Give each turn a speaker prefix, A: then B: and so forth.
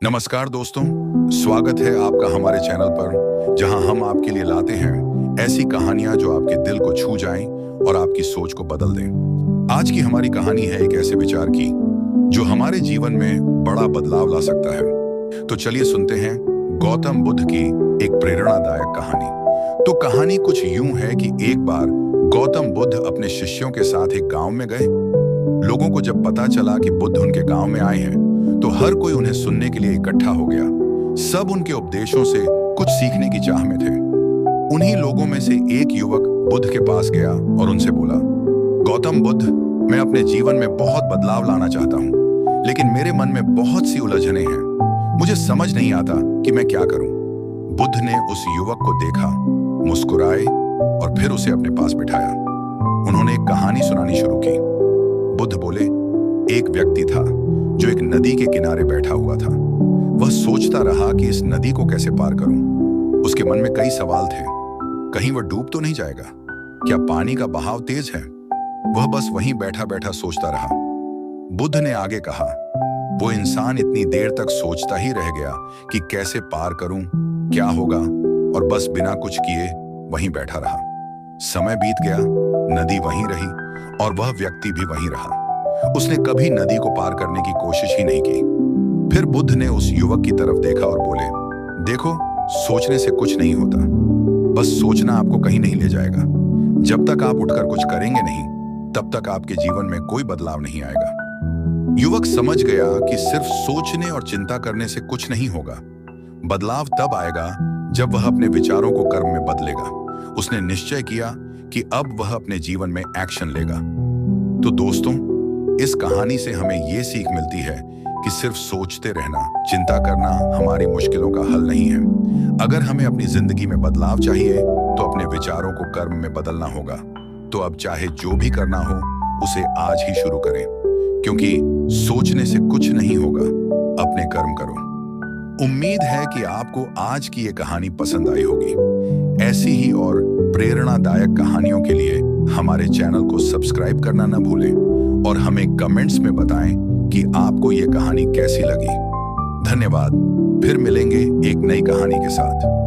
A: नमस्कार दोस्तों, स्वागत है आपका हमारे चैनल पर जहां हम आपके लिए लाते हैं ऐसी कहानियां जो आपके दिल को छू जाएं और आपकी सोच को बदल दें। आज की हमारी कहानी है एक ऐसे विचार की जो हमारे जीवन में बड़ा बदलाव ला सकता है। तो चलिए सुनते हैं गौतम बुद्ध की एक प्रेरणादायक कहानी। तो कहानी कुछ यूं है कि एक बार गौतम बुद्ध अपने शिष्यों के साथ एक गांव में गए। लोगों को जब पता चला कि बुद्ध उनके गांव में आए हैं तो हर कोई उन्हें सुनने के लिए इकट्ठा हो गया। सब उनके उपदेशों से कुछ सीखने की चाह में थे। उन्हीं लोगों में से एक युवक बुद्ध के पास गया और उनसे बोला, गौतम बुद्ध, मैं अपने जीवन में बहुत बदलाव लाना चाहता हूँ, लेकिन मेरे मन में बहुत सी उलझनें हैं। मुझे समझ नहीं आता कि मैं क्या करूं। बुद्ध ने उस युवक को देखा, मुस्कुराए और फिर उसे अपने पास बिठाया। उन्होंने एक कहानी सुनानी शुरू की। बुद्ध बोले, एक व्यक्ति था जो एक नदी के किनारे बैठा हुआ था। वह सोचता रहा कि इस नदी को कैसे पार करूं। उसके मन में कई सवाल थे। कहीं वह डूब तो नहीं जाएगा? क्या पानी का बहाव तेज है? वह बस वहीं बैठा बैठा सोचता रहा। बुद्ध ने आगे कहा, वो इंसान इतनी देर तक सोचता ही रह गया कि कैसे पार करूं, क्या होगा, और बस बिना कुछ किए वहीं बैठा रहा। समय बीत गया, नदी वहीं रही और वह व्यक्ति भी वहीं रहा। उसने कभी नदी को पार करने की कोशिश ही नहीं की। फिर बुद्ध ने उस युवक की तरफ देखा और बोले, देखो, सोचने से कुछ नहीं होता। बस सोचना आपको कहीं नहीं ले जाएगा। जब तक आप उठकर कुछ करेंगे नहीं, तब तक आपके जीवन में कोई बदलाव नहीं आएगा। युवक समझ गया कि सिर्फ सोचने और चिंता करने से कुछ नहीं होगा। बदलाव तब आएगा जब वह अपने विचारों को कर्म में बदलेगा। उसने निश्चय किया कि अब वह अपने जीवन में एक्शन लेगा। तो दोस्तों, इस कहानी से हमें ये सीख मिलती है कि सिर्फ सोचते रहना, चिंता करना हमारी मुश्किलों का हल नहीं है। अगर हमें अपनी जिंदगी में बदलाव चाहिए तो अपने विचारों को कर्म में बदलना होगा। तो अब चाहे जो भी करना हो, उसे आज ही शुरू करें, क्योंकि सोचने से कुछ नहीं होगा। अपने कर्म करो। उम्मीद है कि आपको आज की ये कहानी पसंद आई होगी। ऐसी ही और प्रेरणादायक कहानियों के लिए हमारे चैनल को सब्सक्राइब करना न भूलें और हमें कमेंट्स में बताएं कि आपको ये कहानी कैसी लगी। धन्यवाद। फिर मिलेंगे एक नई कहानी के साथ।